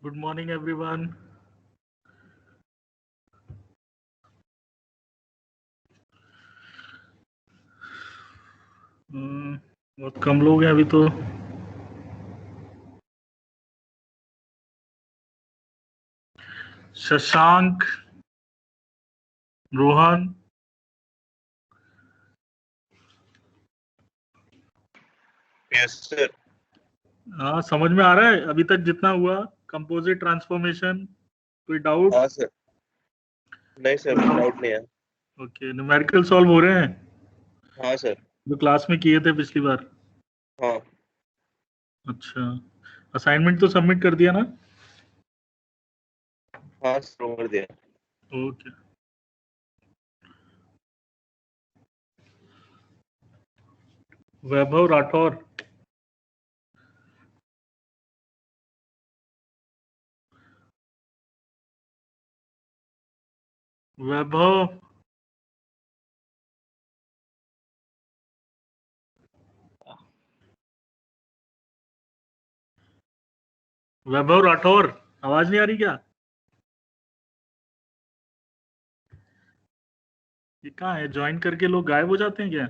Good morning, everyone. बहुत कम लोग हैं अभी तो। Shashank, Rohan, yes sir. हाँ समझ में आ रहा है अभी तक जितना हुआ। कंपोजिट ट्रांसफॉर्मेशन, कोई डाउट? हाँ सर, नहीं सर, डाउट नहीं है। ओके, न्यूमेरिकल सॉल्व हो रहे हैं हाँ सर। जो क्लास में किए थे पिछली बार। हाँ अच्छा, असाइनमेंट तो सबमिट कर दिया ना? हाँ सर, कर दिया। ओके, वैभव राठौर, वैभव, वैभव राठौर, आवाज नहीं आ रही क्या? ये कहाँ है? ज्वाइन करके लोग गायब हो जाते हैं क्या?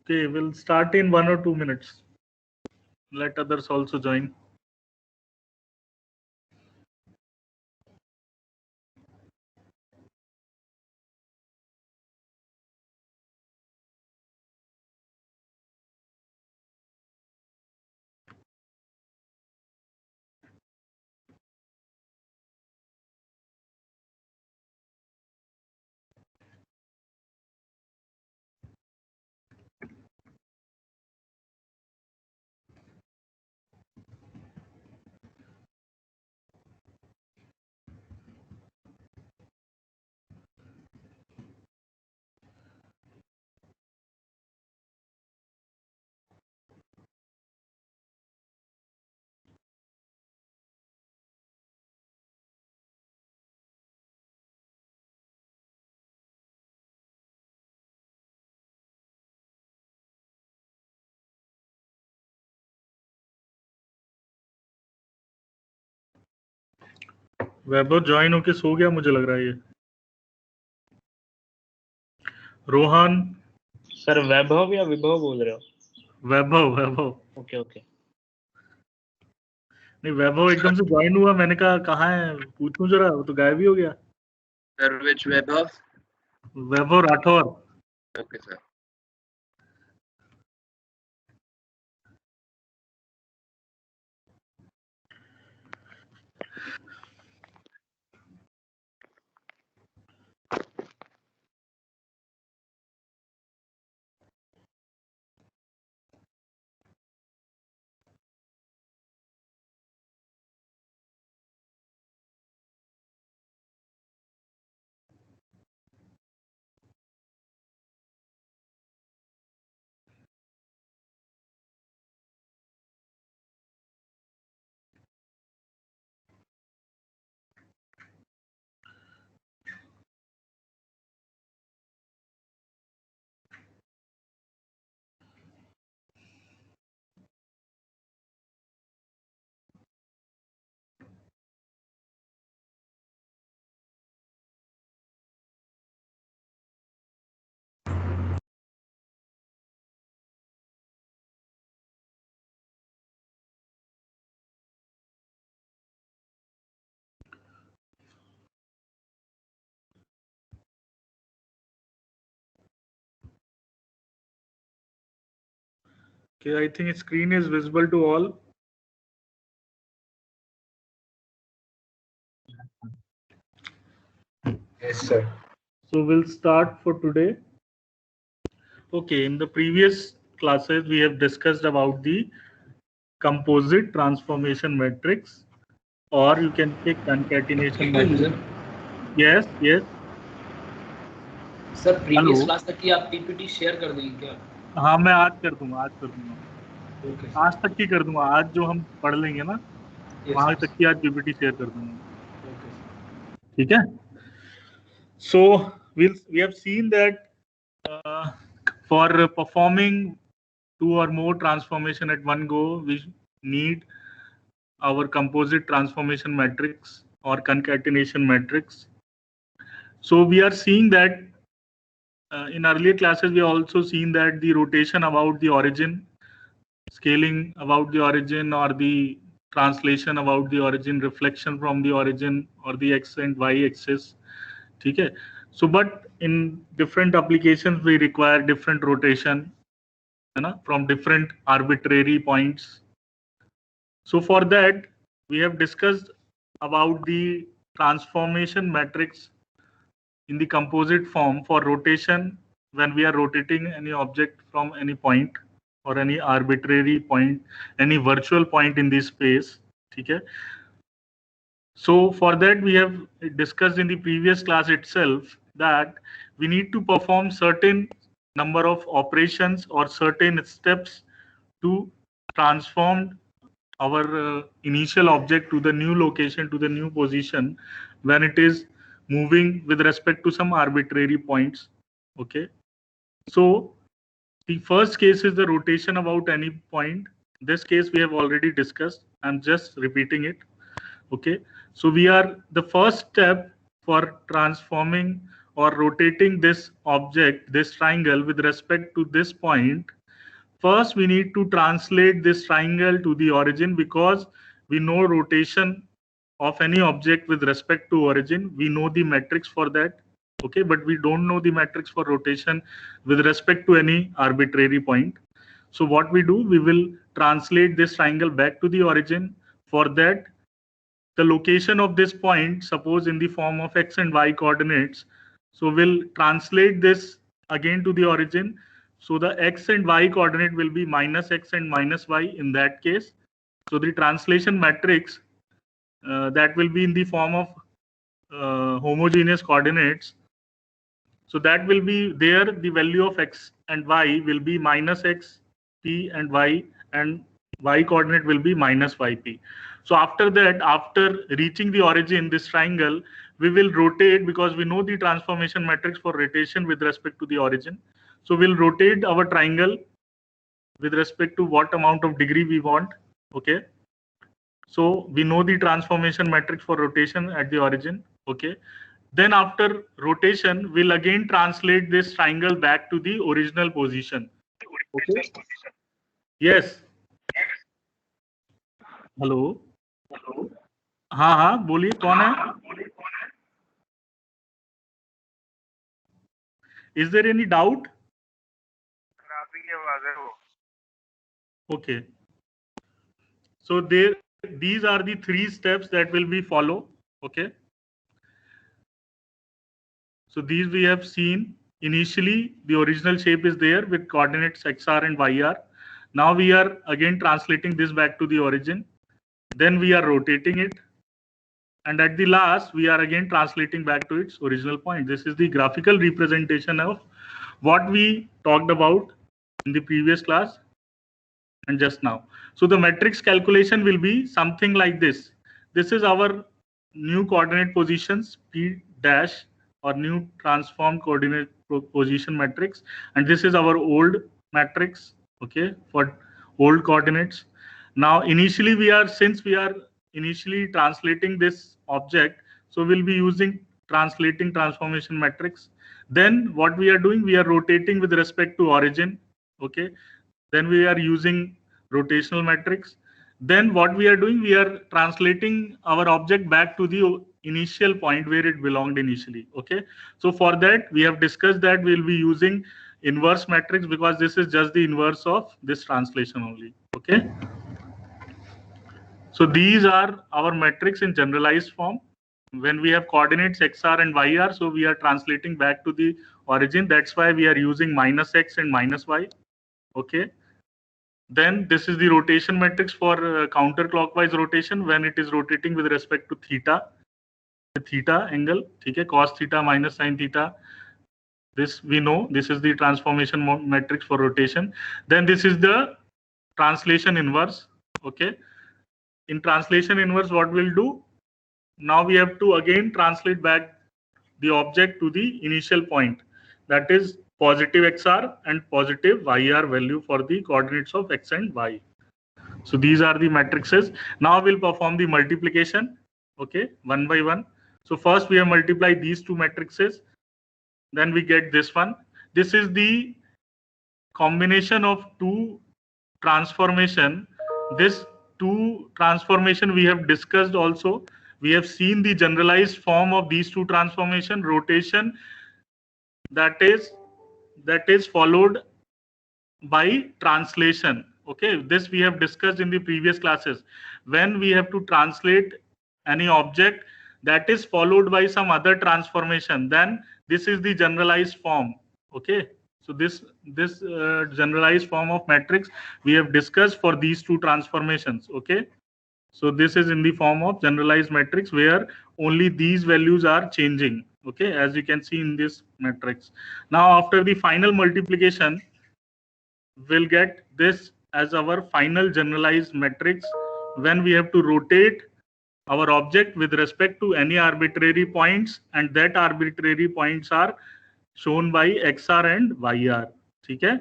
Okay, we'll start in 1 or 2 minutes. Let others also join. Vaibhav join होके सो गया मुझे लग रहा है ये। रोहन, सर वैभव या विभव बोल रहे हो? वैभव वैभव ओके ओके। नहीं, वैभव एकदम से ज्वाइन हुआ, मैंने कहा कहाँ है पूछूं जरा, वो तो गायब ही हो गया। Sir which Vaibhav? Vaibhav Rathore. Okay sir. Okay, I think screen is visible to all. Yes sir. So we'll start for today. Okay, in the previous classes we have discussed about the composite transformation matrix, or you can say concatenation matrix. Yes, yes. Sir previous Hello. Class तक की आप PPT share कर देंगे क्या? हाँ मैं आज कर दूंगा, आज कर दूंगा, ओके आज तक की कर दूंगा। आज जो हम पढ़ लेंगे ना वहां तक की आज पीपीटी शेयर कर दूंगा। ओके ठीक है। So we have seen that for performing two or more transformation at one go, we need our composite transformation matrix or concatenation matrix. So we are seeing that in earlier classes, we also seen that the rotation about the origin, scaling about the origin, or the translation about the origin, reflection from the origin, or the x and y axis. Okay. So, but in different applications, we require different rotation, from different arbitrary points. So for that, we have discussed about the transformation matrix in the composite form for rotation when we are rotating any object from any point or any arbitrary point, any virtual point in this space. Okay. So for that, we have discussed in the previous class itself that we need to perform certain number of operations or certain steps to transform our initial object to the new location, to the new position when it is moving with respect to some arbitrary points. Okay. So the first case is the rotation about any point. This case we have already discussed. I'm just repeating it. Okay. So we are the first step for transforming or rotating this object, this triangle with respect to this point. First, we need to translate this triangle to the origin because we know rotation of any object with respect to origin. We know the metrics for that. Okay, but we don't know the metrics for rotation with respect to any arbitrary point. So what we do, we will translate this triangle back to the origin. For that, the location of this point, suppose in the form of x and y coordinates. So we'll translate this again to the origin. So the x and y coordinate will be minus x and minus y in that case. So the translation matrix that will be in the form of homogeneous coordinates. So that will be there. The value of x and y will be minus x p and y coordinate will be minus yp. So after that, after reaching the origin, this triangle, we will rotate because we know the transformation matrix for rotation with respect to the origin. So we'll rotate our triangle with respect to what amount of degree we want. Okay. So we know the transformation matrix for rotation at the origin. Okay. Then after rotation, we'll again translate this triangle back to the original position. Okay. Yes. Hello हाँ हाँ बोलिए कौन है is there any doubt okay so these are the three steps that will be follow. Okay, so these we have seen. Initially the original shape is there with coordinates xr and yr. Now we are again translating this back to the origin, then we are rotating it, and at the last we are again translating back to its original point. This is the graphical representation of what we talked about in the previous class and just now. So the matrix calculation will be something like this. This is our new coordinate positions p dash or new transformed coordinate position matrix, and this is our old matrix. Okay, for old coordinates. Now initially since we are initially translating this object, so we'll be using translating transformation matrix. Then what we are doing, we are rotating with respect to origin. Okay, then we are using rotational matrix. Then what we are doing, we are translating our object back to the initial point where it belonged initially. Okay, so for that we have discussed that we will be using inverse matrix because this is just the inverse of this translation only. Okay, so these are our metrics in generalized form. When we have coordinates xr and yr, so we are translating back to the origin. That's why we are using minus x and minus y. Okay, then this is the rotation matrix for counterclockwise rotation when it is rotating with respect to theta, the theta angle. Okay, cos theta minus sin theta. This we know. This is the transformation matrix for rotation. Then this is the translation inverse. Okay, in translation inverse, what we'll do? Now we have to again translate back the object to the initial point, that is positive xr and positive yr value for the coordinates of x and y. So these are the matrices. Now we'll perform the multiplication, okay, one by one. So first we have multiplied these two matrices, then we get this one. This is the combination of two transformation. This two transformation we have discussed also. We have seen the generalized form of these two transformation, rotation, that is followed by translation. Okay, this we have discussed in the previous classes. When we have to translate any object, that is followed by some other transformation, then this is the generalized form. Okay, so this generalized form of matrix we have discussed for these two transformations. Okay, so this is in the form of generalized matrix where only these values are changing. Okay, as you can see in this matrix. Now after the final multiplication, we'll get this as our final generalized matrix when we have to rotate our object with respect to any arbitrary points, and that arbitrary points are shown by xr and yr. ठीक है,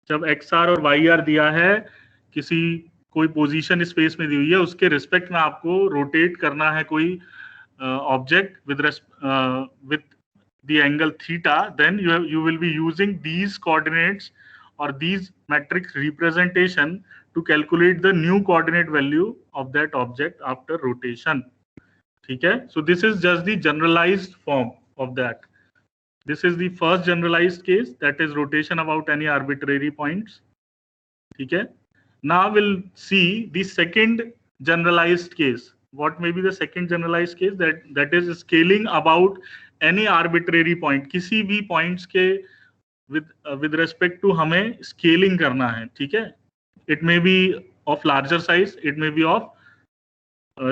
जब xr और yr दिया है, किसी कोई position space में दी हुई है, उसके रिस्पेक्ट में आपको रोटेट करना है कोई object with the angle theta, then you will be using these coordinates or these matrix representation to calculate the new coordinate value of that object after rotation. ठीक है, so this is just the generalized form of that. This is the first generalized case, that is rotation about any arbitrary points. ठीक है, now we'll see the second generalized case. What may be the second generalized case? That is scaling about any arbitrary point. किसी भी points के with respect to हमें scaling करना है. ठीक है, it may be of larger size, it may be of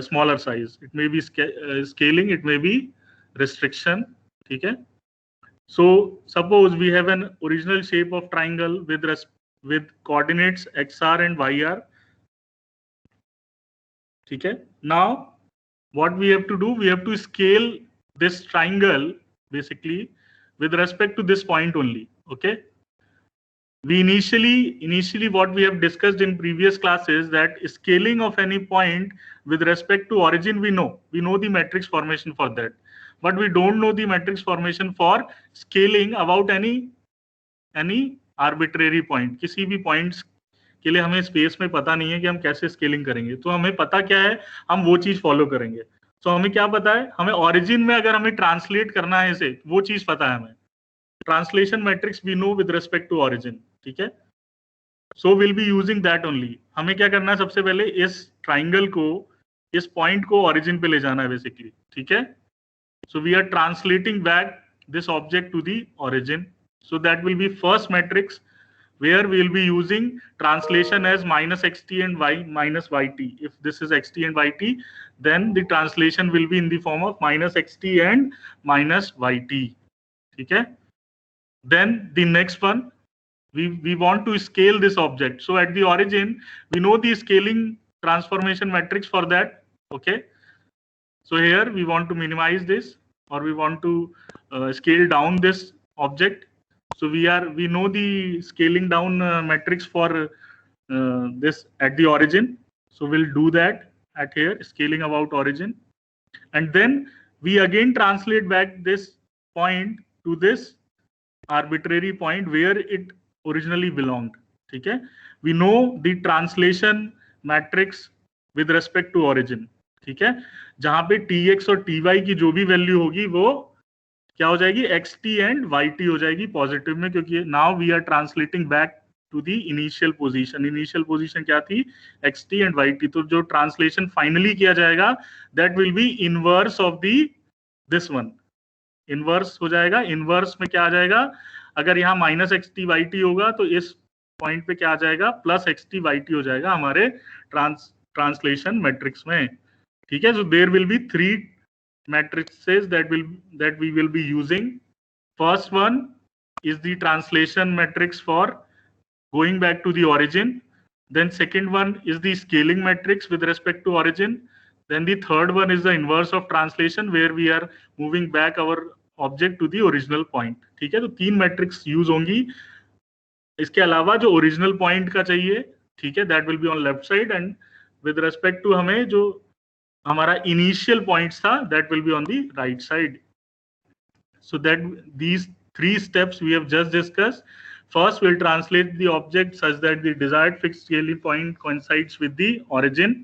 smaller size, it may be scaling, it may be restriction. ठीक है, so suppose we have an original shape of triangle with coordinates xr and yr. ठीक है, now what we have to do, we have to scale this triangle basically with respect to this point only. Okay, we initially what we have discussed in previous classes, that scaling of any point with respect to origin, we know the matrix formation for that, but we don't know the matrix formation for scaling about any arbitrary point. किसी भी points के लिए हमें space में पता नहीं है कि हम कैसे स्केलिंग करेंगे, तो हमें पता क्या है, हम वो चीज फॉलो करेंगे. तो हमें क्या पता है, हमें ओरिजिन में अगर हमें ट्रांसलेट करना है इसे, वो चीज पता है हमें. Translation matrix we know with respect to origin. ठीक है, so will be using that only. हमें क्या करना है, सबसे पहले इस ट्राइंगल को, इस पॉइंट को ओरिजिन पे ले जाना है बेसिकली. ठीक है, so we are translating back this object to the origin. So that will be first matrix where we will be using translation as minus xt and y minus yt. If this is xt and yt, then the translation will be in the form of minus xt and minus yt. ठीक है, then the next one, we want to scale this object. So at the origin, we know the scaling transformation matrix for that. Okay, so here we want to minimize this, or we want to scale down this object. So we know the scaling down matrix for this at the origin. So we'll do that at here, scaling about origin, and then we again translate back this point to this arbitrary point where it originally belonged. ठीक है, we know the translation matrix with respect to origin. ठीक है, जहां पे tx और ty की जो भी वैल्यू होगी वो क्या हो जाएगी, xt एंड yt हो जाएगी पॉजिटिव में, क्योंकि now we are translating back to the initial position. Initial position क्या थी, xt एंड yt. तो जो ट्रांसलेशन फाइनली किया जाएगा, that will B inverse of this one. Inverse हो जाएगा. इनवर्स में क्या आ जाएगा, अगर यहाँ माइनस xt yt होगा तो इस पॉइंट पे क्या आ जाएगा, प्लस xt yt हो जाएगा हमारे ट्रांसलेशन मैट्रिक्स में. ठीक है, so there will be 3 matrices that we will be using. First one is the translation matrix for going back to the origin. Then second one is the scaling matrix with respect to origin. Then the third one is the inverse of translation, where we are moving back our object to the original point. ठीक है, तो 3 matrix use होंगी. इसके अलावा जो original point का चाहिए, ठीक है, that will be on left side, and with respect to हमें जो हमारा इनिशियल पॉइंट्स था, that will be on the right side. So that these 3 steps we have just discussed. First, we'll translate the object such that the desired fixed scaling point coincides with the origin.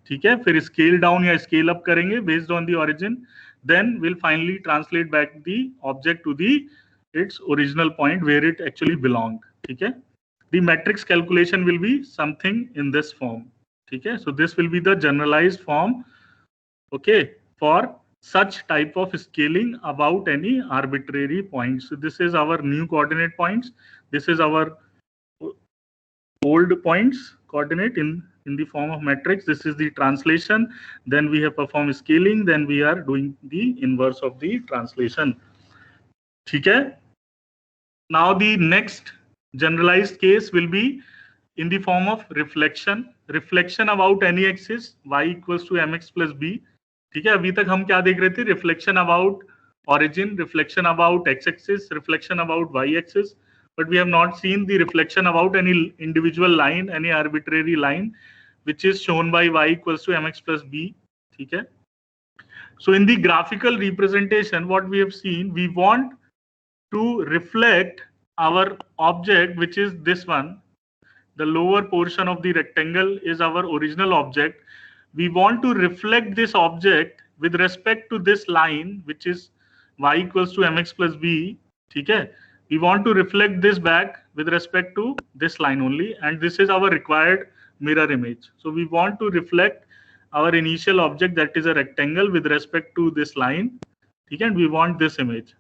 ठीक है, फिर scale down या scale up करेंगे based on the origin. Then we'll finally translate back the object to the its original point where it actually belonged. ठीक है, the matrix calculation will be something in this form. ठीक है, so this will be the generalized form, okay, for such type of scaling about any arbitrary point. So this is our new coordinate points. This is our old points coordinate in the form of matrix. This is the translation. Then we have performed scaling. Then we are doing the inverse of the translation. ठीक है. Now the next generalized case will be in the form of reflection. Reflection about any axis y equals to mx plus b. ठीक है, अभी तक हम क्या देख रहे थे? Reflection about origin, reflection about x-axis, reflection about y-axis, but we have not seen the reflection about any individual line, any arbitrary line, which is shown by y equals to mx plus b. ठीक है, so in the graphical representation, what we have seen, we want to reflect our object, which is this one. The lower portion of the rectangle is our original object. We want to reflect this object with respect to this line, which is y equals to mx plus b. ठीक है, we want to reflect this back with respect to this line only, and this is our required mirror image. So we want to reflect our initial object, that is a rectangle, with respect to this line. ठीक है, and we want this image.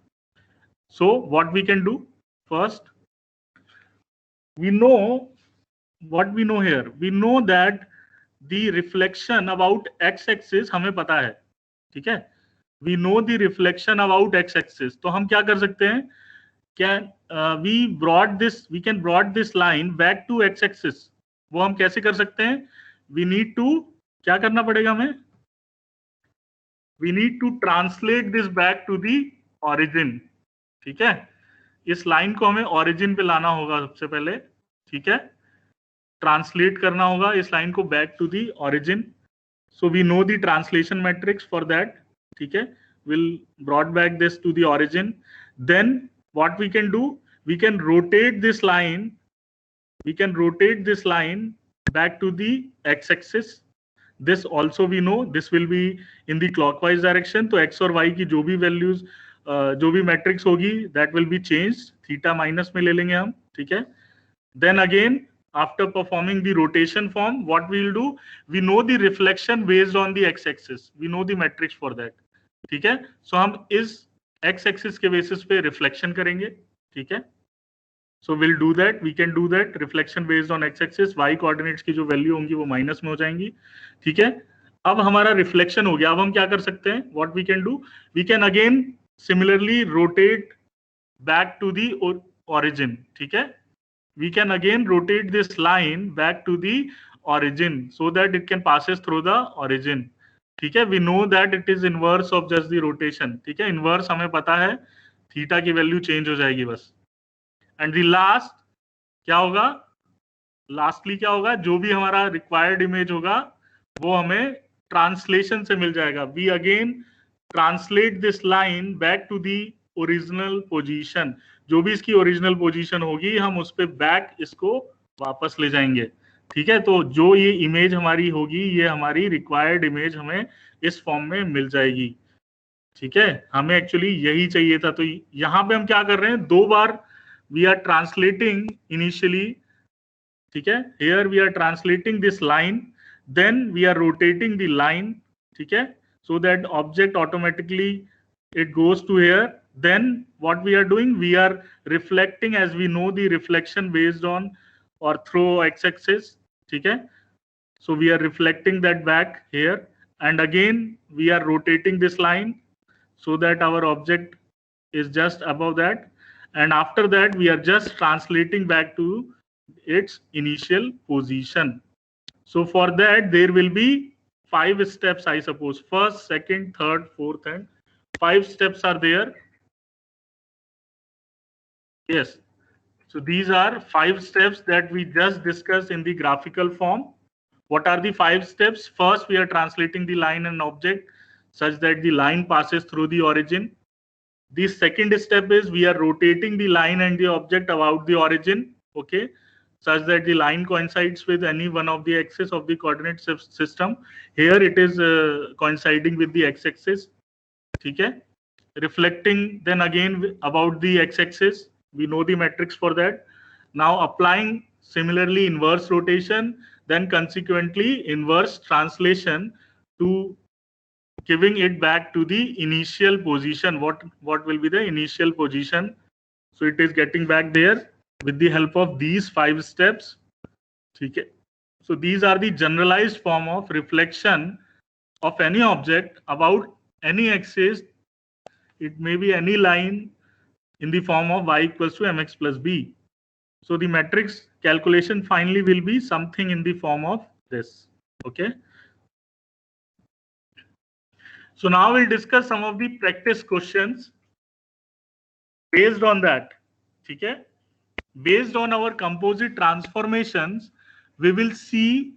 So what we can do first, we know what we know here. We know that the reflection about x-axis हमें पता है. ठीक है, we know the reflection about x-axis. तो हम क्या कर सकते हैं? क्या we can brought this line back to x-axis. वो हम कैसे कर सकते हैं? We need to क्या करना पड़ेगा हमें? We need to translate this back to the origin. ठीक है, इस लाइन को हमें origin पे लाना होगा सबसे पहले. ठीक है, ट्रांसलेट करना होगा इस लाइन को back to the origin. So we know the translation matrix for that. ठीक है, we'll brought back this to the origin. Then what we can do, we can rotate this line. We can rotate this line back to the x-axis. This also we know, this will be in the clockwise direction. तो x और y की जो भी values, जो भी matrix होगी, that will be changed. Theta minus में ले लेंगे हम. ठीक है, then again, after performing the rotation form, what we will do, we know the reflection based on the x-axis. We know the matrix for that. ठीक है, so हम इस x-axis के basis पे reflection करेंगे. ठीक है, so we'll do that. We can do that. Reflection based on x-axis. y coordinates की जो value होंगी वो minus में हो जाएंगी. ठीक है, अब हमारा reflection हो गया. अब हम क्या कर सकते हैं? What we can do, we can again similarly rotate back to the origin. ठीक है, we can again rotate this line back to the origin so that it can passes through the origin. ठीक है, we know that it is inverse of just the rotation. ठीक है, inverse हमें पता है, theta की वैल्यू चेंज हो जाएगी बस. एंड द लास्ट क्या होगा? लास्टली क्या होगा? जो भी हमारा रिक्वायर्ड इमेज होगा वो हमें ट्रांसलेशन से मिल जाएगा. We again translate this line back to the original position. जो भी इसकी ओरिजिनल पोजीशन होगी हम उस पे बैक इसको वापस ले जाएंगे. ठीक है, तो जो ये इमेज हमारी होगी, ये हमारी रिक्वायर्ड इमेज हमें इस फॉर्म में मिल जाएगी. ठीक है, हमें एक्चुअली यही चाहिए था. तो यहाँ पे हम क्या कर रहे हैं? 2 बार वी आर ट्रांसलेटिंग इनिशियली. ठीक है, here we are translating this line, then we are rotating the line. ठीक है, so that object automatically it goes to here. Then what we are doing, we are reflecting, as we know the reflection based on or through x-axis. ठीक है, so we are reflecting that back here, and again we are rotating this line so that our object is just above that, and after that we are just translating back to its initial position. So for that there will be 5 steps, I suppose. First, second, third, fourth, and 5 steps are there. Yes. So these are 5 steps that we just discussed in the graphical form. What are the 5 steps? First, we are translating the line and object such that the line passes through the origin. The second step is we are rotating the line and the object about the origin, okay, such that the line coincides with any one of the axis of the coordinate system. Here it is coinciding with the x-axis, okay. Reflecting then again about the x-axis, we know the metrics for that. Now applying similarly inverse rotation, then consequently inverse translation to giving it back to the initial position. What will be the initial position? So it is getting back there with the help of these 5 steps. Okay. So these are the generalized form of reflection of any object about any axis. It may be any line in the form of y equals to mx plus b. So the matrix calculation finally will be something in the form of this. Okay. So now we'll discuss some of the practice questions based on that. Okay. Based on our composite transformations, we will see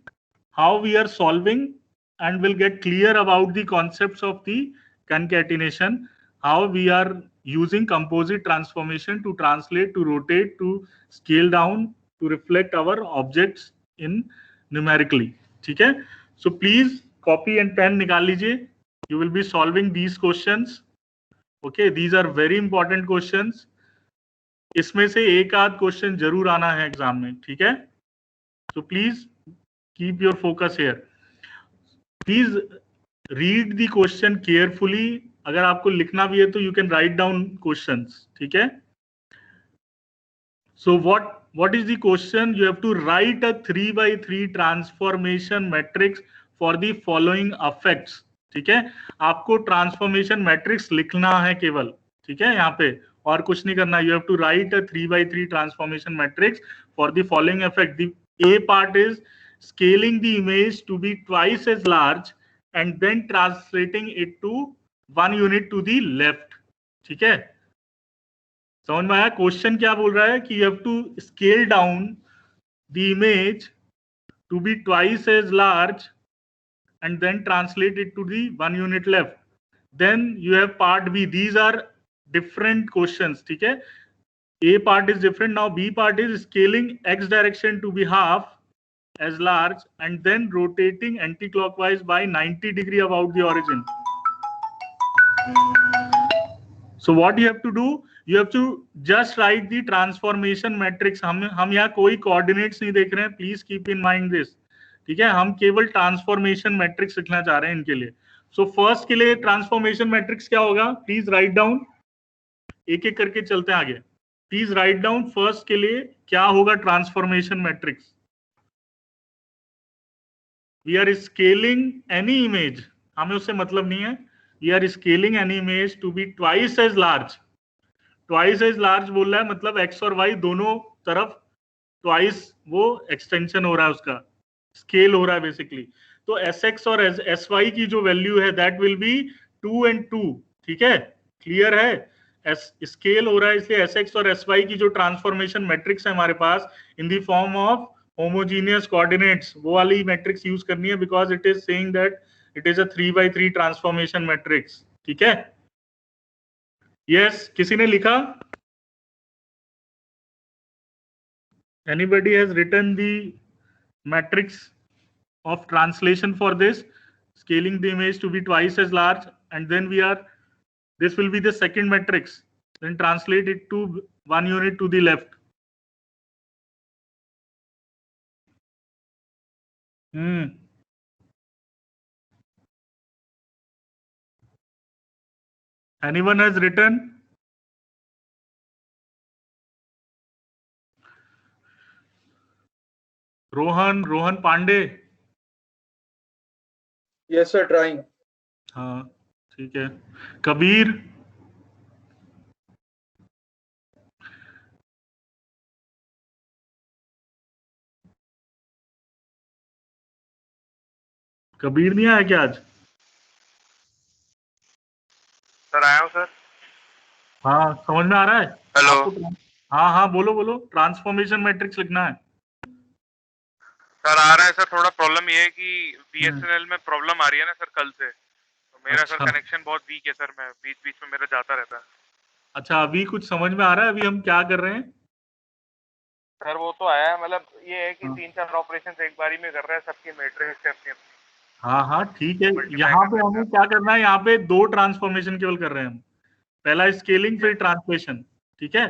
how we are solving and will get clear about the concepts of the concatenation, how we are using composite transformation to translate, to rotate, to scale down, to reflect our objects in numerically. ठीक है? So please copy and pen निकाल लीजिए. You will be solving these questions. Okay, these are very important questions. इसमें से एक आध question जरूर आना है एग्जाम में, ठीक है? So please keep your focus here. Please read the question carefully. अगर आपको लिखना भी है तो you can write down questions, ठीक है? So what is the question? You have to write a 3x3 transformation matrix for the following effects. ठीक है? आपको ट्रांसफॉर्मेशन मैट्रिक्स लिखना है केवल, ठीक है? यहाँ पे और कुछ नहीं करना. You have to write a 3x3 transformation matrix for the following effect. The A part is scaling the image to be twice as large and then translating it to 1 unit to the left. ठीक है? समझ में आया? Question क्या बोल रहा है कि you have to scale down the image to be twice as large and then translate it to the 1 unit लेफ्ट. Then you have part B. These are different questions, ठीक है? A part is different. Now B part is scaling x direction to be half as large and then rotating anti-clockwise by 90 degree about the origin. So what you have to do? You have to just write the transformation matrix. हम यहाँ कोई coordinates नहीं देख रहे हैं. Please keep in mind this. ठीक है? हम केवल ट्रांसफॉर्मेशन मैट्रिक्स लिखना चाह रहे हैं इनके लिए. सो फर्स्ट के लिए ट्रांसफॉर्मेशन मैट्रिक्स क्या होगा? Please write down. एक एक करके चलते हैं आगे. प्लीज राइट डाउन फर्स्ट के लिए क्या होगा transformation matrix. We are scaling any image, हमें उससे मतलब नहीं है. We are scaling any image to be twice as large. Twice as large बोल रहा है मतलब एक्स और वाई दोनों तरफ ट्वाइस वो एक्सटेंशन हो रहा है, उसका स्केल हो रहा है बेसिकली. तो एस एक्स और एस वाई की जो वैल्यू है दैट विल बी 2 and 2. ठीक है? क्लियर है? स्केल हो रहा है इसलिए एस एक्स और एस वाई की जो ट्रांसफॉर्मेशन मैट्रिक्स है हमारे पास in the form of homogeneous coordinates, वो वाली मैट्रिक्स यूज करनी है because it is saying that it is a 3x3 transformation matrix. ठीक है? यस, किसी ने लिखा? Anybody has written the matrix of translation for this, scaling the image to be twice as large, and then this will be the second matrix, then translate it to 1 unit to the left. Anyone has written? Rohan Pandey. Yes sir, trying. हाँ ठीक है. कबीर. कबीर नहीं आया क्या आज? Sir आया हूँ sir. हाँ, समझ में आ रहा है? हेलो। आपको हाँ हाँ बोलो बोलो। ट्रांसफॉर्मेशन मैट्रिक्स लिखना है। सर आ रहा है सर। थोड़ा प्रॉब्लम ये है कि बीएसएनएल में प्रॉब्लम आ रही है ना सर कल से, तो मेरा अच्छा। सर कनेक्शन बहुत वीक है सर। मैं बीच बीच में मेरा जाता रहता है। अच्छा, अभी कुछ समझ में आ रहा है अभी हम क्या कर रहे हैं? सर वो तो आया है, मतलब ये है कि हाँ। 3-4 ऑपरेशन एक बारी में कर रहा है, सबकी मैट्रिक्स अपनी अपनी। हाँ हाँ ठीक है। Multiply यहाँ कर पे सकते हमें हैं। क्या करना है, यहाँ पे 2 ट्रांसफॉर्मेशन केवल कर रहे हैं हम। पहला स्केलिंग फिर Yes. ट्रांसलेशन। ठीक है,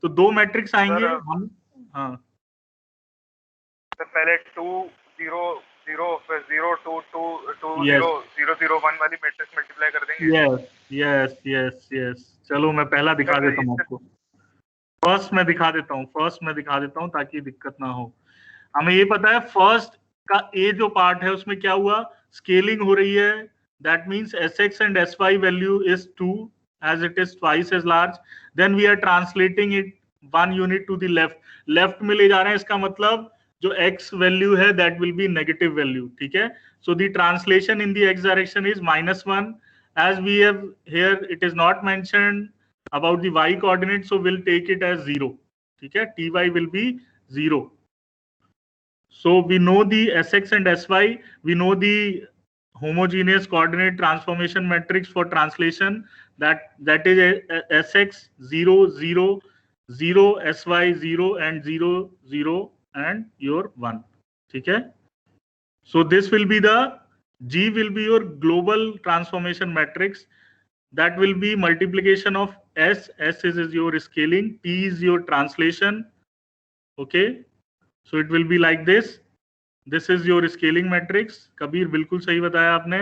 तो 2 मैट्रिक्स आएंगे सर हम। हाँ सर पहले 2 0 0 फिर 0 2 2 2 यस 0 0 0 1 वाली मैट्रिक्स मल्टीप्लाई कर देंगे। Yes yes yes yes. चलो मैं पहला दिखा सर देता हूँ इससे आपको। फर्स्ट मैं दिखा देता हूँ ताकि दिक्कत ना हो। हमें ये पता है फर्स्ट का ए जो पार्ट है उसमें क्या हुआ, स्केलिंग हो रही है। That means Sx and Sy value is 2 as it is twice as large. Then we are translating it 1 unit to the left में ले जा रहे हैं, इसका मतलब जो x वैल्यू है that will be negative value. ठीक है, so the translation in the x direction is -1. as we have here it is not mentioned about the y coordinate, so we'll take it as 0. ठीक है, ty will be 0. So we know the Sx and Sy, we know the homogeneous coordinate transformation matrix for translation, that is Sx 0 0 0, Sy 0 and 0 0 and your 1. ठीक है, so this will be the G will be your global transformation matrix. That will be multiplication of S is your scaling, T is your translation. Okay, so it will be like this. This is your scaling matrix. Kabir बिल्कुल सही बताया आपने.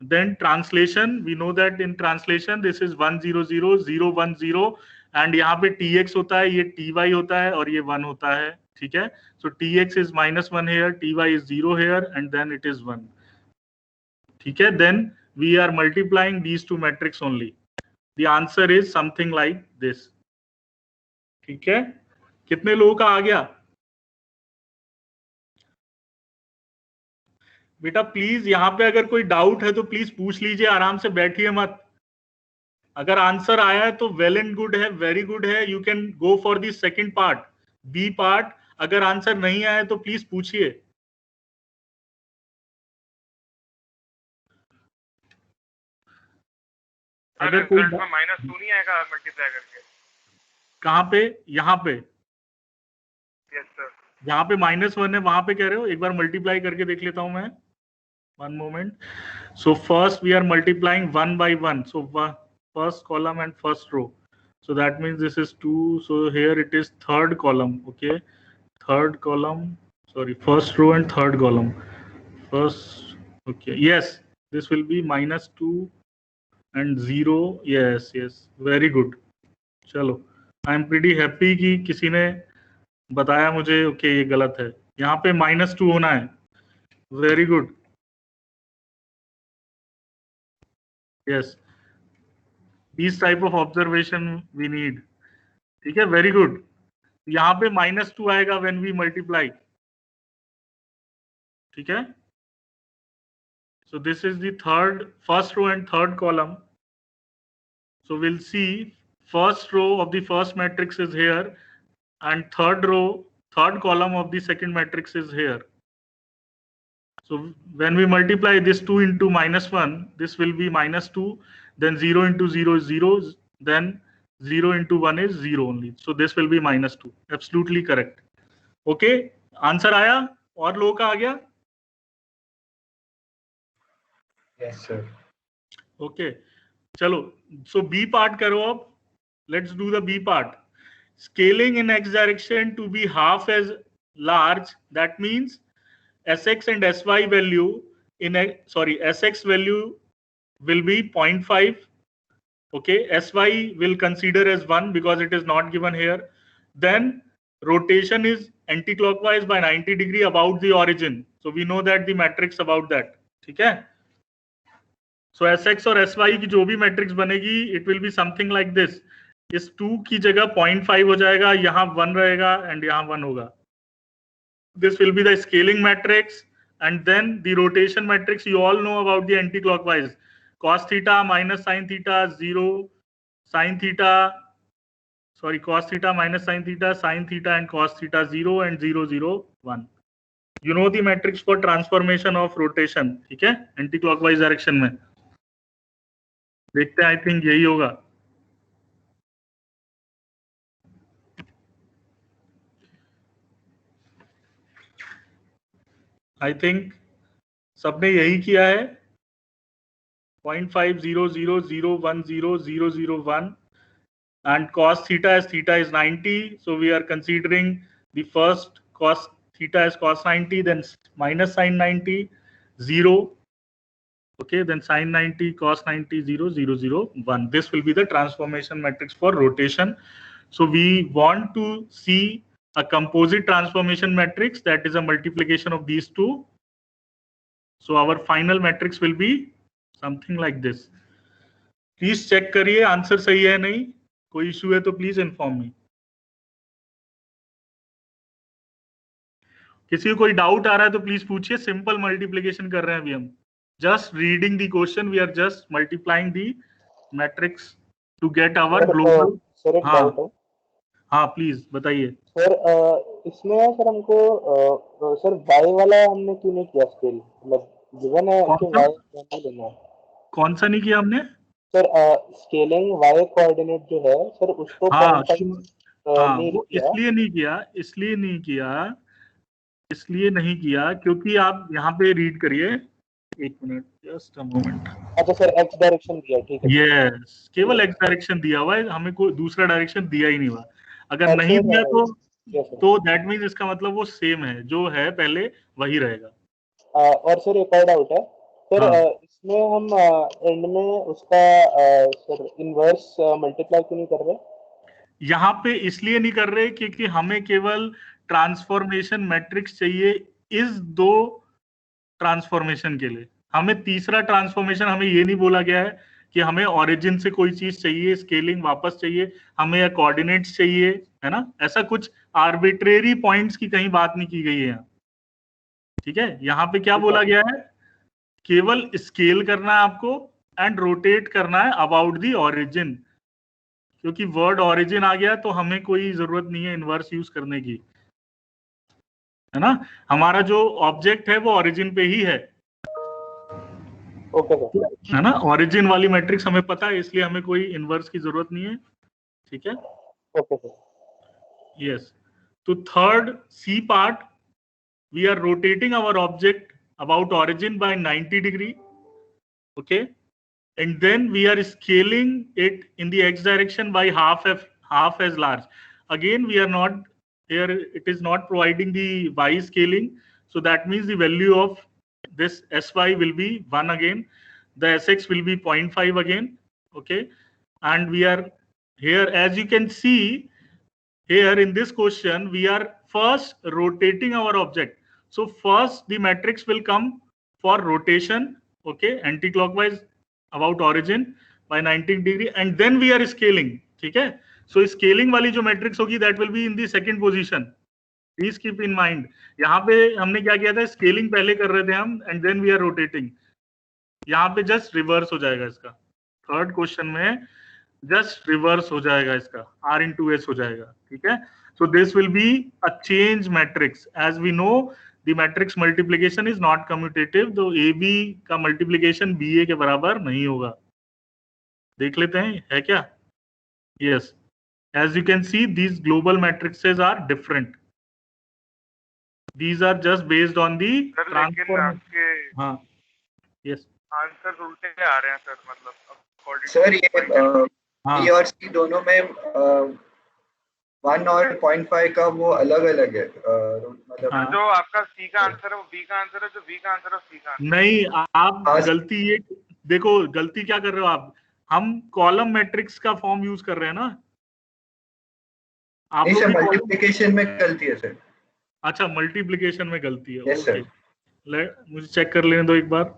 Then translation, we know that in translation this is 1 0 0 0 1 0 and यहाँ पे tx होता है, ये ty होता है और ये 1 होता है. ठीक है, so tx is -1 here, ty is 0 here and then it is 1. ठीक है, then we are multiplying these two matrix only. The answer is something like this. ठीक है, कितने लोगों का आ गया? बेटा प्लीज यहाँ पे अगर कोई डाउट है तो प्लीज पूछ लीजिए, आराम से बैठिए मत. अगर आंसर आया है तो वेल एंड गुड है, वेरी गुड है, you can go for the second part, B part. अगर आंसर नहीं आया तो प्लीज पूछिए. अगर कोई रिजल्ट में -2 नहीं आएगा मल्टीप्लाई करके? कहाँ पे? यहाँ पे. Yes sir. यहाँ पे -1 है, वहां पे कह रहे हो? एक बार मल्टीप्लाई करके देख लेता हूं मैं. One moment. So first we are multiplying 1 by 1. So first column and first row. So that means this is 2. So here it is third column. Okay, third column. Sorry, first row and third column. First. Okay. Yes, this will be -2 and 0. Yes, yes. Very good. चलो, I am pretty happy कि किसी ने बताया मुझे. Okay, ये गलत है, यहाँ पे -2 होना है. Very good. Yes, these type of observation we need. ठीक है, वेरी गुड. यहाँ पे -2 आएगा when we multiply. ठीक है, so this is the first row and third column. So we'll see first row of the first matrix is here and third column of the second matrix is here. So when we multiply this 2 into -1, this will be -2, then 0 into 0 is 0, then 0 into 1 is 0 only. So this will be -2. Absolutely correct. Okay, answer आया? और लोगों का आ गया? Yes, sir. Okay, चलो. So B part करो अब. Let's do the B part. Scaling in x direction to be half as large. That means Sx and Sy value Sx value will be 0.5. Okay, Sy will consider as 1 because it is not given here. Then rotation is anti-clockwise by 90 degree about the origin. So we know that the matrix about that. ठीक है, so Sx और Sy की जो भी matrix बनेगी it will be something like this. इस 2 की जगह 0.5 हो जाएगा, यहाँ 1 रहेगा एंड यहाँ 1 होगा. This will be the scaling matrix and then the rotation matrix you all know about the anti-clockwise. Cos theta minus sin theta 0, sin theta, sorry, cos theta minus sin theta, and cos theta 0 and 0 0 1. You know the matrix for transformation of rotation, ठीक है, anti-clockwise direction में. देखते हैं, I think यही होगा. I think सबने यही किया है. 0.500010001 and cos theta as theta is 90, so we are considering the first cos theta as cos 90, then minus sin 90 0, okay, then sin 90 cos 90 0 0 0 1. This will be the transformation matrix for rotation. So we want to see a composite transformation matrix that is a multiplication of these two. So our final matrix will be something like this. Please check करिए answer सही है नहीं, कोई issue है तो please inform me. किसी को कोई डाउट आ रहा है तो प्लीज पूछिए. सिंपल मल्टीप्लिकेशन कर रहे हैं अभी हम. Just reading the question, we are just multiplying the matrix to get our global. Sir एक डाउट है. हाँ प्लीज बताइए. सर इसमें सर हमको सर y वाला हमने क्यों नहीं किया स्केल, मतलब गिवन है कि y नहीं लेना है. कौन सा नहीं किया हमने सर? स्केलिंग y कोऑर्डिनेट जो है सर उसको इसलिए नहीं किया क्योंकि आप यहाँ पे रीड करिए. एक मिनट, जस्ट अ मोमेंट. अच्छा सर x डायरेक्शन दिया, ठीक है. यस, केवल x डायरेक्शन दिया हुआ है, हमें कोई दूसरा डायरेक्शन दिया ही नहीं हुआ. अगर नहीं दिया तो दैट मीन्स इसका मतलब वो सेम है, जो है पहले वही रहेगा. और सर एक और डाउट है सर. इसमें हम एंड में उसका सर इनवर्स मल्टीप्लाई क्यों नहीं कर रहे? यहाँ पे इसलिए नहीं कर रहे क्योंकि हमें केवल ट्रांसफॉर्मेशन मैट्रिक्स चाहिए इस दो ट्रांसफॉर्मेशन के लिए. हमें तीसरा ट्रांसफॉर्मेशन, हमें ये नहीं बोला गया है कि हमें ओरिजिन से कोई चीज चाहिए, स्केलिंग वापस चाहिए, हमें कोऑर्डिनेट्स चाहिए, है ना. ऐसा कुछ आर्बिट्रेरी पॉइंट्स की कहीं बात नहीं की गई है यहाँ, ठीक है. यहाँ पे क्या बोला गया है, केवल स्केल करना है आपको एंड रोटेट करना है अबाउट द ओरिजिन. क्योंकि वर्ड ओरिजिन आ गया तो हमें कोई जरूरत नहीं है इनवर्स यूज करने की, है ना. हमारा जो ऑब्जेक्ट है वो ओरिजिन पे ही है. ओके सर, है ना. ओरिजिन वाली मैट्रिक्स हमें पता है, इसलिए हमें कोई इनवर्स की जरूरत नहीं है, ठीक है. Okay sir. यस. तो third C part, we are rotating our object about origin by 90 degree, okay, and then we are scaling it in the x direction by half as large. Again we are not here, it is not providing the y scaling, so that means the value of this sy will be 1 again, the sx will be 0.5 again, okay. And we are here, as you can see here in this question, we are first rotating our object. So first the matrix will come for rotation, okay, anti-clockwise about origin by 90 degree, and then we are scaling, ठीक है. So scaling वाली जो matrix होगी that will be in the second position. Please keep in mind. यहाँ पे हमने क्या किया था, scaling पहले कर रहे थे हम and then we are rotating. यहाँ पे just reverse हो जाएगा इसका. थर्ड क्वेश्चन में just reverse हो जाएगा इसका, r into s हो जाएगा, ठीक है. So this will be a change matrix. As we know, the matrix multiplication is not commutative, तो AB का multiplication BA के बराबर नहीं होगा. देख लेते हैं है क्या. Yes, as you can see these global matrices are different. These are just based on the transformation. हाँ, yes. आंसर उल्टे आ रहे हैं सर, मतलब सर ये B और C दोनों में 1 और 0.5 का वो अलग अलग है, मतलब जो आपका C का आंसर है वो B का आंसर है, जो B का आंसर है C का आंसर नहीं. आप गलती ये देखो, गलती क्या कर रहे हो आप. हम कॉलम मैट्रिक्स का फॉर्म यूज कर रहे हैं ना. आप नहीं सर, मल्टीप्लिकेशन में गलती है सर. अच्छा, मल्टीप्लिकेशन में गलती है. Yes sir. मुझे चेक कर लेने दो एक बार.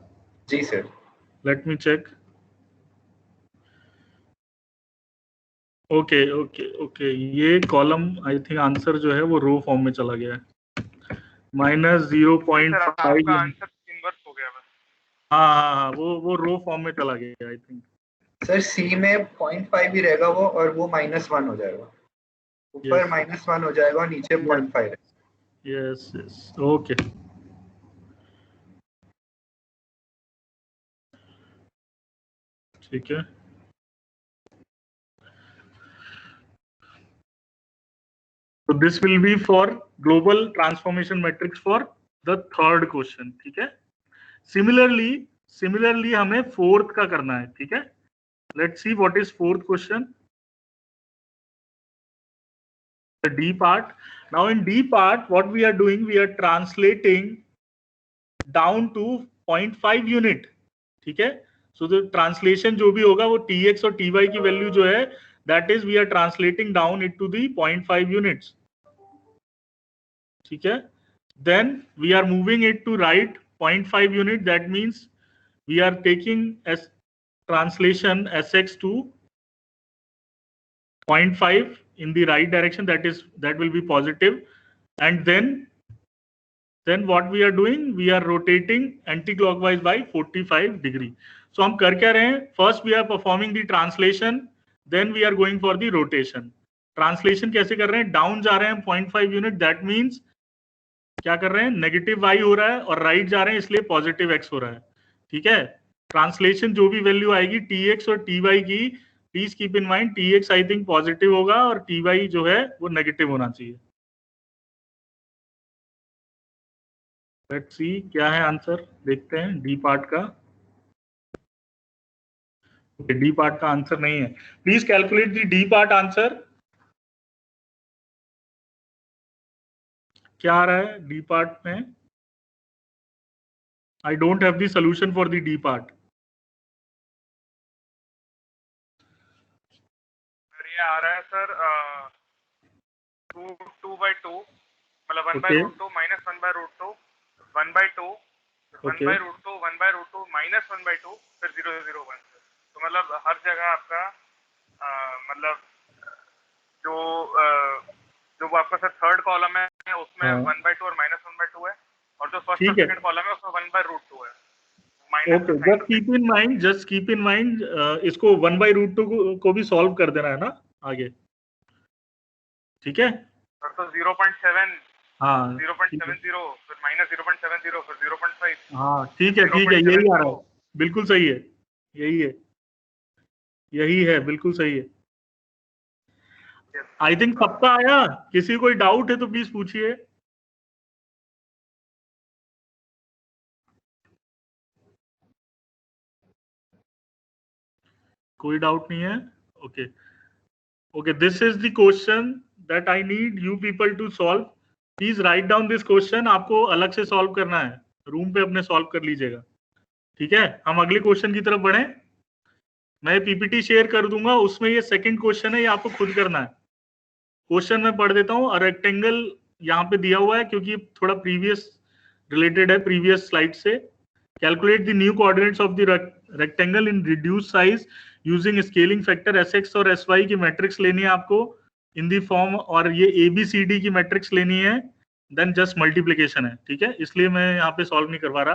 जी sir. Let me check. Okay okay okay, ये कॉलम आई थिंक आंसर जो है वो रो फॉर्म में चला गया है. -0.5 आपका आंसर इनवर्स हो गया बस। हाँ, वो रो फॉर्म में चला गया आई थिंक। सर सी में 0.5 ही रहेगा वो, और वो -1 हो जाएगा, ऊपर -1 हो जाएगा, नीचे 0.5 यस यस ओके। ठीक है, तो this will B for global transformation matrix for the third question. ठीक है, सिमिलरली हमें फोर्थ का करना है। ठीक है, let's see what is fourth question, the D part. Now in D part what we are doing, we are translating down to 0.5 unit. ठीक है, so the translation जो भी होगा वो Tx और Ty की वैल्यू जो है that is we are translating down it to the 0.5 units. ठीक है, then we are moving it to right 0.5 unit, that means we are taking as translation Sx to 0.5 in the right direction, that will be positive, and then what we are doing, we are rotating anti-clockwise by 45 degree. So हम कर क्या रहे हैं, first we are performing the translation, then we are going for the rotation. Translation कैसे कर रहे हैं, down जा रहे हैं 0.5 unit, that means क्या कर रहे हैं, नेगेटिव y हो रहा है, और राइट जा रहे हैं इसलिए पॉजिटिव x हो रहा है। ठीक है, ट्रांसलेशन जो भी वैल्यू आएगी tx और ty की, please keep in mind tx I think positive होगा और ty जो है वो नेगेटिव होना चाहिए। लेट्स सी क्या है आंसर, देखते हैं डी पार्ट का। डी पार्ट का आंसर नहीं है, please calculate the D part answer. क्या आ रहा है डी पार्ट में, I don't have the solution for the D part. ये आ रहा है सर 2/2 मतलब 1/√2 -1/√2 1/2 1/√2 1/√2 -1/2 फिर 0/0 1। तो मतलब हर जगह आपका मतलब जो वो आपका सर थर्ड कॉलम है उसमें 1/2 और -1/2 है, और जो फर्स्ट और सेकंड कॉलम है उसमें 1/√2 है। Okay, just keep in mind इसको 1/√2 को भी सॉल्व कर देना है ना आगे। ठीक है सर, तो 0.7 हाँ 0.70 फिर -0.70 फिर 0.5। हाँ ठीक है यही आ रहा है, बिल्कुल सही है, यही है बिल्कुल सही है। आई थिंक सबका आया, किसी कोई डाउट है तो प्लीज पूछिए। कोई डाउट नहीं है, okay this is the question that I need you people to solve. Please write down this question, आपको अलग से सॉल्व करना है, रूम पे अपने सॉल्व कर लीजिएगा। ठीक है, हम अगले क्वेश्चन की तरफ बढ़े। मैं पीपीटी शेयर कर दूंगा, उसमें ये सेकंड क्वेश्चन है, ये आपको खुद करना है। क्वेश्चन मैं पढ़ देता हूँ, रेक्टेंगल यहाँ पे दिया हुआ है क्योंकि थोड़ा प्रीवियस रिलेटेड है प्रीवियस स्लाइड से। Calculate the new coordinates of the rectangle in reduce size using scaling factor Sx और Sy की मैट्रिक्स लेनी है आपको इन दी फॉर्म, और ये ABCD की मैट्रिक्स लेनी है, देन जस्ट मल्टीप्लीकेशन है। ठीक है, इसलिए मैं यहाँ पे सॉल्व नहीं करवा रहा।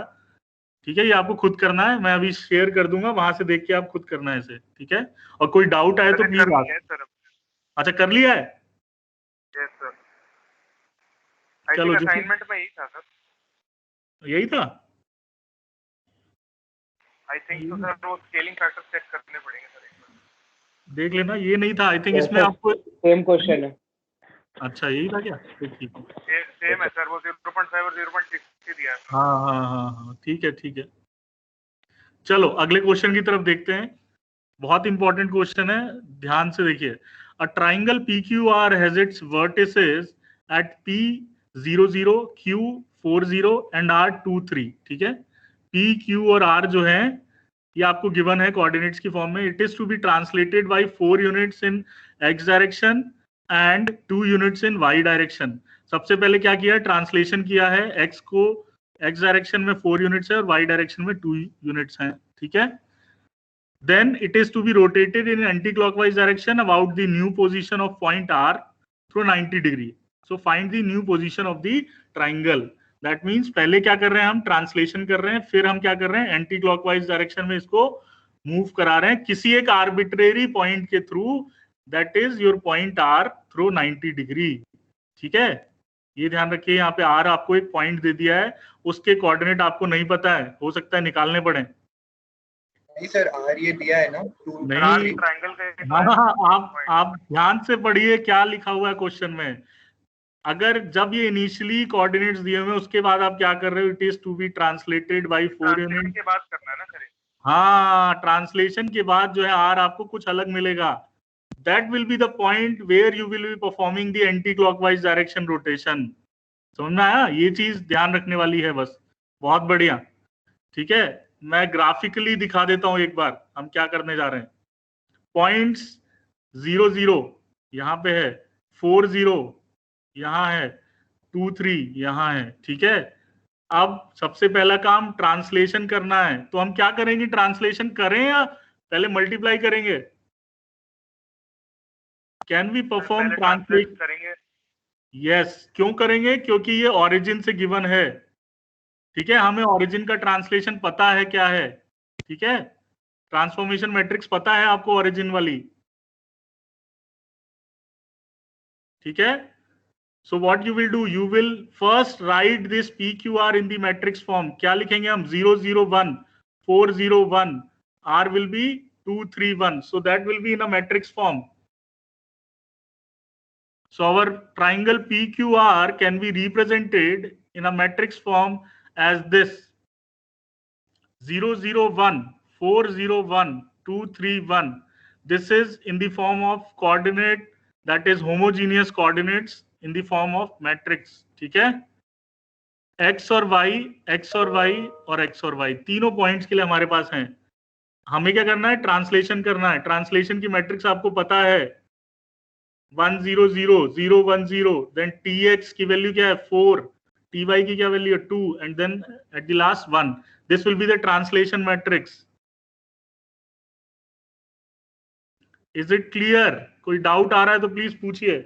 ठीक है, ये आपको खुद करना है, मैं अभी शेयर कर दूंगा, वहां से देख के आप खुद करना है इसे। ठीक है, और कोई डाउट आए तो प्लीज। अच्छा कर लिया है, यस सर। चलो असाइनमेंट में यही था सर, यही था आई थिंक। तो सर वो स्केलिंग फैक्टर चेक करने पड़ेंगे सर, एक बार देख लेना, ये नहीं था आई थिंक, इसमें आपको सेम क्वेश्चन है। अच्छा यही था क्या, ठीक है, सेम है सर, वो 0.5 और 0.6 दिया है। हाँ ठीक है। चलो अगले क्वेश्चन की तरफ देखते हैं, बहुत इंपॉर्टेंट क्वेश्चन है, ध्यान से देखिए। A triangle PQR has its vertices at P00 Q40 and R23। ठीक है, P Q और R जो है ये आपको गिवन है कोऑर्डिनेट्स की फॉर्म में। It is to be translated by 4 units in x direction and 2 units in y direction. सबसे पहले क्या किया, ट्रांसलेशन किया है, x को x डायरेक्शन में 4 यूनिट्स है और y डायरेक्शन में 2 यूनिट्स हैं। ठीक है, then it is to be rotated in anti-clockwise direction about the new position of point R through 90 degree. So find the new position of the triangle. That means पहले क्या कर रहे हैं हम, ट्रांसलेशन कर रहे हैं, फिर हम क्या कर रहे हैं, एंटी क्लॉकवाइज डायरेक्शन में इसको मूव करा रहे हैं किसी एक आर्बिट्रेरी पॉइंट के थ्रू, that is your point R through 90 degree. ठीक है, ये ध्यान रखिए, यहाँ पे आर आपको एक पॉइंट दे दिया है, उसके कोऑर्डिनेट आपको नहीं पता है, हो सकता है निकालने पड़े। नहीं सर, आर ये दिया है ना, नहीं, ट्रायंगल हाँ, आप ध्यान से पढ़िए क्या लिखा हुआ है क्वेश्चन में। अगर जब ये इनिशियली कोऑर्डिनेट्स दिए हुए उसके बाद आप क्या कर रहे हो, it is to be translated by 4 unit के बाद करना है ना सर। हाँ, ट्रांसलेशन के बाद जो है आर आपको कुछ अलग मिलेगा, that will be the point where you will be performing the anti clockwise direction rotation. समझ में आया, ये चीज ध्यान रखने वाली है बस। बहुत बढ़िया, ठीक है, मैं ग्राफिकली दिखा देता हूं एक बार हम क्या करने जा रहे हैं। पॉइंट्स 0 0 यहाँ पे है, 4 0 यहाँ है, 2 3 यहाँ है। ठीक है, अब सबसे पहला काम ट्रांसलेशन करना है, तो हम क्या करेंगे, ट्रांसलेशन करें या पहले मल्टीप्लाई करेंगे? Can we perform translation? करेंगे। यस, क्यों करेंगे, क्योंकि ये ओरिजिन से गिवन है। ठीक है, हमें ओरिजिन का ट्रांसलेशन पता है क्या है। ठीक है, ट्रांसफॉर्मेशन मैट्रिक्स पता है आपको ओरिजिन वाली। ठीक है, so what you will do, you will first write this PQR in the matrix form। क्या लिखेंगे हम, 0 0 1 4 0 1, R will be 2 3 1, so that will be in a matrix form। So our triangle PQR can be represented in a matrix form as this: 0 0 1 4 0 1 2 3 1। This is in the form of coordinate, that is homogeneous coordinates in the form of matrix। ठीक है, x और y, x और y और x और y तीनों points के लिए हमारे पास हैं। हमें क्या करना है, ट्रांसलेशन करना है। ट्रांसलेशन की मैट्रिक्स आपको पता है, 1 0 0 0 1 0, देन tx की वैल्यू क्या है 4, ty की क्या वैल्यू है 2, and then at the last 1। This will be the translation matrix. Is it clear? कोई डाउट आ रहा है तो प्लीज पूछिए।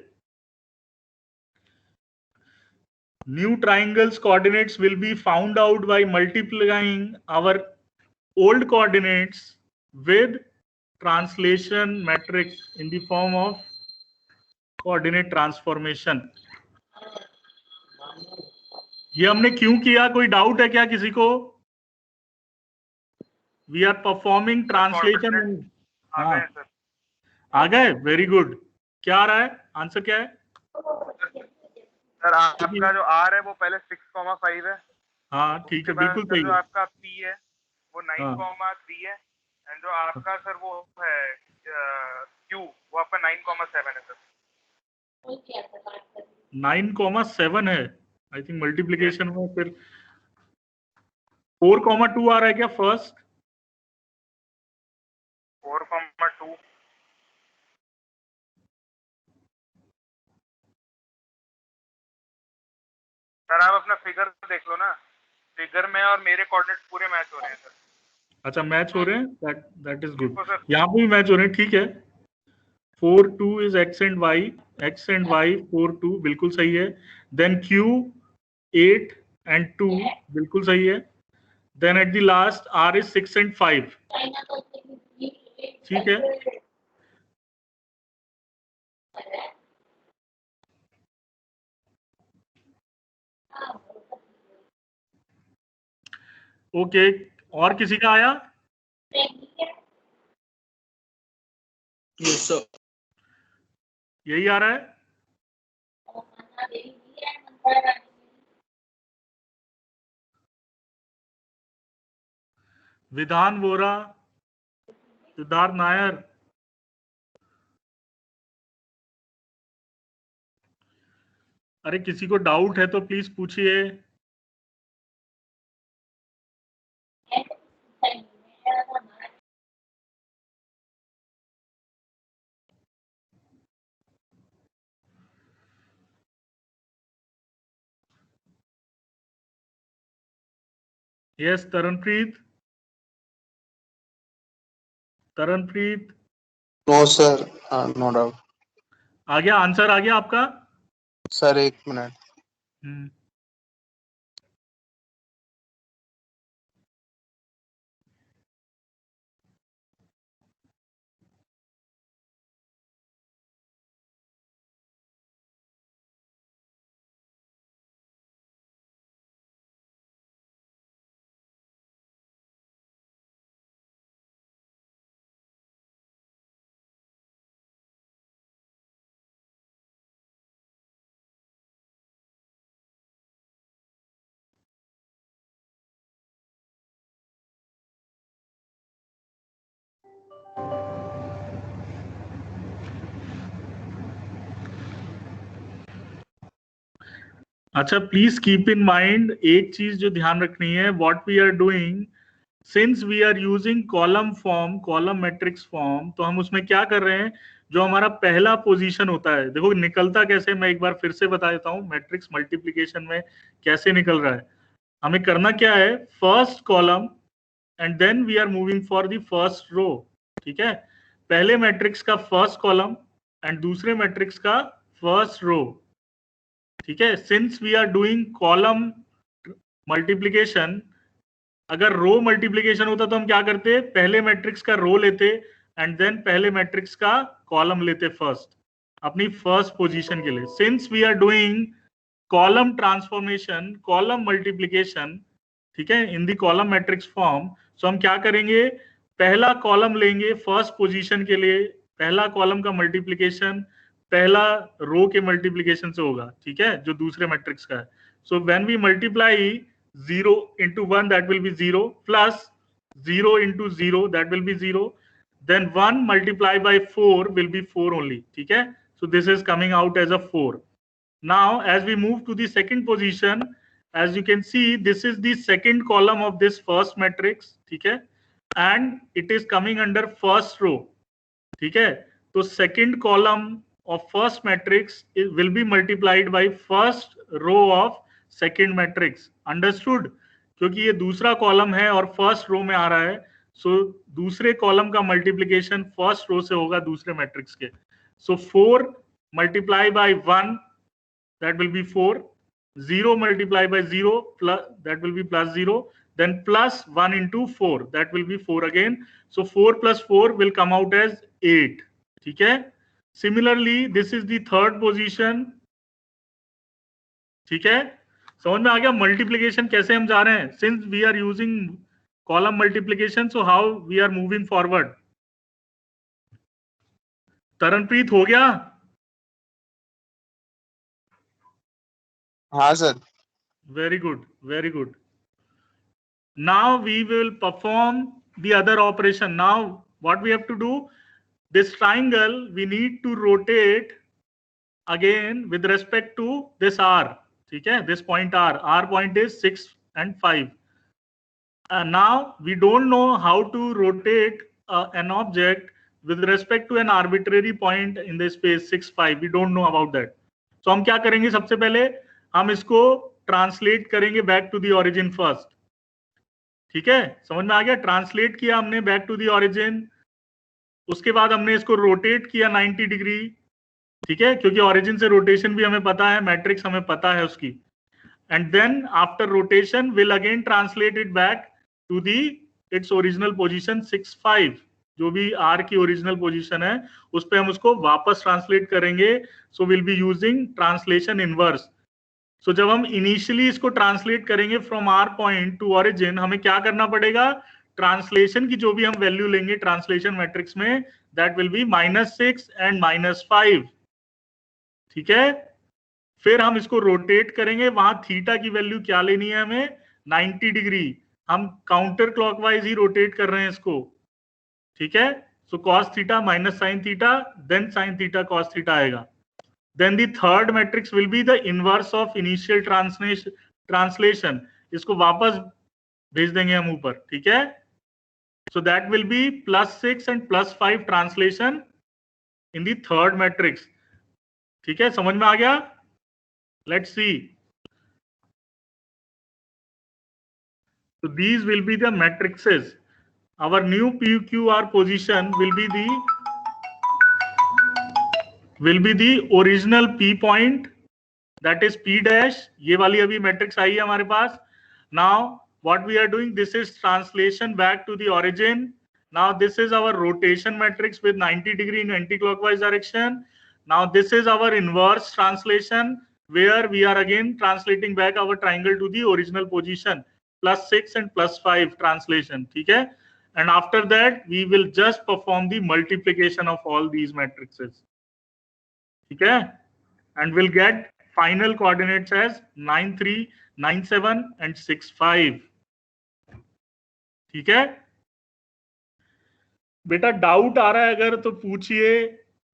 New triangles coordinates will be found out by multiplying our old coordinates with translation matrix in the form of coordinate transformation। ये हमने क्यों किया, कोई डाउट है क्या किसी को? We are performing translation। हाँ, आ गए, वेरी गुड। क्या आ रहा है, आंसर क्या है? सर आपका जो R है वो पहले 6,5 है। हाँ ठीक है, बिल्कुल सही जो है। आपका P है वो 9,3 है, एंड जो आपका सर वो है Q वो आपका 9,7 है सर। 9,7 है, आई थिंक मल्टीप्लीकेशन में फिर 4,2 आ रहा है क्या फर्स्ट? 4,2 सर आप अपना फिगर देख लो ना, फिगर में और मेरे कोऑर्डिनेट्स पूरे मैच हो रहे हैं सर। अच्छा, मैच हो रहे हैं, दैट इज गुड। यहाँ पे भी मैच हो रहे हैं, ठीक है। 4 2 is x and y, x and y 4 2 बिल्कुल सही है। देन q 8 एंड 2 बिल्कुल सही है। Then at the last r is 6 and 5। ठीक है, ओके, और किसी का आया? Yes sir. यही आ रहा है। विधान वोरा, सिद्धार्थ नायर, अरे किसी को डाउट है तो प्लीज पूछिए। Yes, Taranpreet, Taranpreet. No sir, no doubt. आ गया आंसर, आ गया आपका? सर एक मिनट। अच्छा, प्लीज कीप इन माइंड एक चीज जो ध्यान रखनी है, what we are doing, since we are using column form, column matrix form, तो हम उसमें क्या कर रहे हैं, जो हमारा पहला पोजीशन होता है, देखो निकलता कैसे, मैं एक बार फिर से बता देता हूं मैट्रिक्स मल्टीप्लिकेशन में कैसे निकल रहा है। हमें करना क्या है, first column and then we are moving for the first row. ठीक है, पहले मैट्रिक्स का फर्स्ट कॉलम एंड दूसरे मैट्रिक्स का फर्स्ट रो। ठीक है, since we are doing column multiplication, अगर रो मल्टीप्लिकेशन होता तो हम क्या करते, पहले मैट्रिक्स का रो लेते एंड देन पहले मैट्रिक्स का कॉलम लेते फर्स्ट, अपनी फर्स्ट पोजीशन के लिए। Since we are doing column transformation, column multiplication, ठीक है, in the column matrix form, so हम क्या करेंगे, पहला कॉलम लेंगे फर्स्ट पोजीशन के लिए, पहला कॉलम का मल्टीप्लिकेशन पहला रो के मल्टीप्लिकेशन से होगा। ठीक है, जो दूसरे मैट्रिक्स का है। So when we multiply 0 into 1, that will be 0, plus 0 into 0, that will be 0, then 1 multiplied by 4 will be 4 only. ठीक है, so this is coming out as a 4. Now as we move to the second position, as you can see, this is the second column of this first matrix. ठीक है, and it is coming under first row. ठीक है, तो second column of first matrix will be multiplied by first row of second matrix. Understood, क्योंकि ये दूसरा column है और फर्स्ट रो में आ रहा है, सो दूसरे कॉलम का मल्टीप्लिकेशन फर्स्ट रो से होगा दूसरे मैट्रिक्स के। So 4 multiply by 1, that will be 4, 0 multiply by 0, that will be plus 0, then plus 1 into 4, that will be 4 again. So 4 plus 4 will come out as 8। ठीक है, similarly this is the third position. ठीक है, समझ में आ गया multiplication कैसे हम जा रहे हैं, since we are using column multiplication, so how we are moving forward. Taranpreet हो गया? हाँ sir. Very good, very good. Now we will perform the other operation. Now what we have to do, this triangle we need to rotate again with respect to this R. ठीक है, this point r point is 6 and 5. Now we don't know how to rotate an object with respect to an arbitrary point in the space 6 5. We don't know about that. So हम क्या करेंगे, सबसे पहले हम इसको translate करेंगे back to the origin first. ठीक है, समझ में आ गया, ट्रांसलेट किया हमने बैक टू द ओरिजिन, उसके बाद हमने इसको रोटेट किया 90 डिग्री। ठीक है, क्योंकि ओरिजिन से रोटेशन भी हमें पता है, मैट्रिक्स हमें पता है उसकी, and then after rotation will again translate it back to the its original position 6 5, जो भी आर की ओरिजिनल पोजीशन है उस पे हम उसको वापस ट्रांसलेट करेंगे। So will be using translation inverse. So जब हम इनिशियली इसको ट्रांसलेट करेंगे from R point to origin, हमें क्या करना पड़ेगा, ट्रांसलेशन की जो भी हम वैल्यू लेंगे ट्रांसलेशन मैट्रिक्स में, दैट विल बी -6 एंड -5। ठीक है, फिर हम इसको रोटेट करेंगे, वहां थीटा की वैल्यू क्या लेनी है हमें, 90 डिग्री। हम काउंटर क्लॉकवाइज ही रोटेट कर रहे हैं इसको। ठीक है, so cos theta minus sine theta, then sine theta cos theta आएगा। Then the third matrix will be the inverse of initial translation, इसको वापस भेज देंगे हम ऊपर। ठीक है, so that will be +6 and +5 translation in the third matrix. ठीक है, समझ में आ गया? Let's see. So these will be the matrices. Our new PQR position will be the original P point, that is P dash. ये वाली अभी matrix आई है हमारे पास। Now what we are doing, this is translation back to the origin. Now this is our rotation matrix with 90 degree in anti-clockwise direction. Now this is our inverse translation, where we are again translating back our triangle to the original position, +6 and +5 translation. ठीक है, and after that we will just perform the multiplication of all these matrices. ठीक है, and we'll get final coordinates as 9 3, 9 7 and 6 5. ठीक है, बेटा doubt आ रहा है अगर तो पूछिए,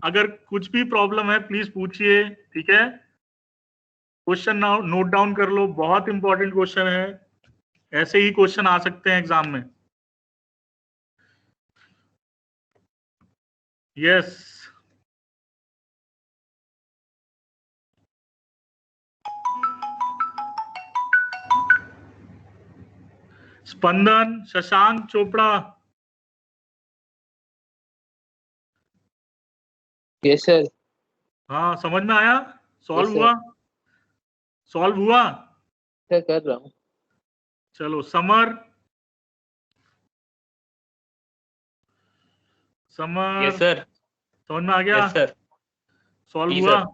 अगर कुछ भी प्रॉब्लम है प्लीज पूछिए, ठीक है। क्वेश्चन नोट डाउन कर लो, बहुत इंपॉर्टेंट क्वेश्चन है, ऐसे ही क्वेश्चन आ सकते हैं एग्जाम में। Yes Spandan, Shashank Chopra. Yes sir. हाँ समझ में आया? सॉल्व Yes, हुआ? सॉल्व हुआ? सर कर रहा हूँ। चलो समर, समर यस सर। समझ में आ गया? Yes sir. सॉल्व जी हुआ? सर।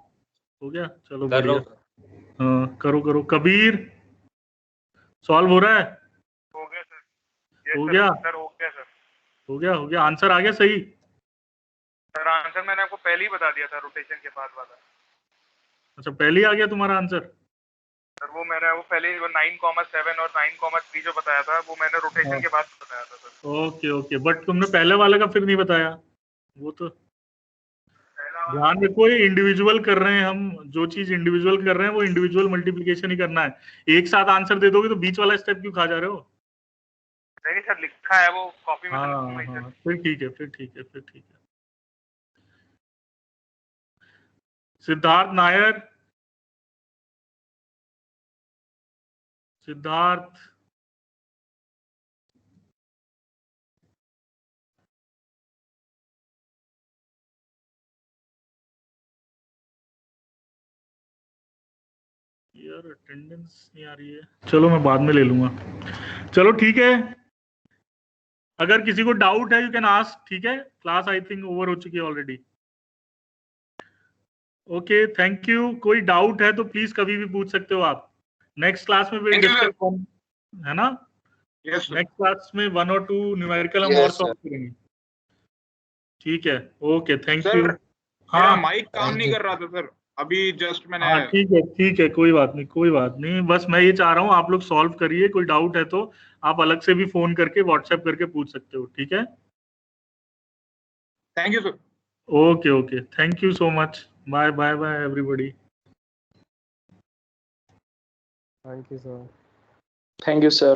हो गया, चलो कर रहा बढ़िया। हाँ करो करो। कबीर सॉल्व हो रहा है? हो गया सर। हो गया? सर हो गया सर। हो गया हो गया, आंसर आ गया सही? सर आंसर मैंने आपको पहले ही बता दिया था, रोटेशन के बाद वाला। अच्छा पहले ही आ गया तुम्हारा आंसर? सर वो मैंने वो पहले ही 9,7 और 9,3 जो बताया था वो मैंने रोटेशन के बाद बताया था सर। ओके ओके, बट तुमने पहले वाले का फिर नहीं बताया। वो तो ध्यान रखो, ये इंडिविजुअल कर रहे हैं हम, जो चीज इंडिविजुअल कर रहे हैं वो इंडिविजुअल मल्टीप्लिकेशन ही करना है। एक साथ आंसर दे दोगे तो बीच वाला स्टेप क्यों खा जा रहे हो? नहीं सर लिखा है वो कॉपी में, तो हाँ लिखूंगा ही सर। हाँ फिर ठीक है, फिर ठीक है, फिर ठीक है। सिद्धार्थ नायर, सिद्धार्थ यार अटेंडेंस नहीं आ रही है, चलो मैं बाद में ले लूंगा। चलो ठीक है, अगर किसी को डाउट है यू कैन आस्क, ठीक है। क्लास आई थिंक ओवर हो चुकी है ऑलरेडी। Okay thank you. कोई डाउट है तो प्लीज कभी भी पूछ सकते हो आप। नेक्स्ट क्लास में फिर डिस्कस, है ना? नेक्स्ट क्लास में 1 और 2 न्यूमेरिकल हम और Yes, सॉल्व sir. करेंगे, ठीक है। Okay thank sir, you. मेरा हाँ माइक काम नहीं कर रहा था सर, अभी जस्ट मैंने। हाँ ठीक है, कोई बात नहीं, कोई बात नहीं। बस मैं ये चाह रहा हूँ आप लोग सॉल्व करिए, कोई डाउट है तो आप अलग से भी फोन करके व्हाट्सएप करके पूछ सकते हो, ठीक है। Thank you sir. Okay okay, thank you so much. Bye bye bye everybody. Thank you sir. Thank you, sir.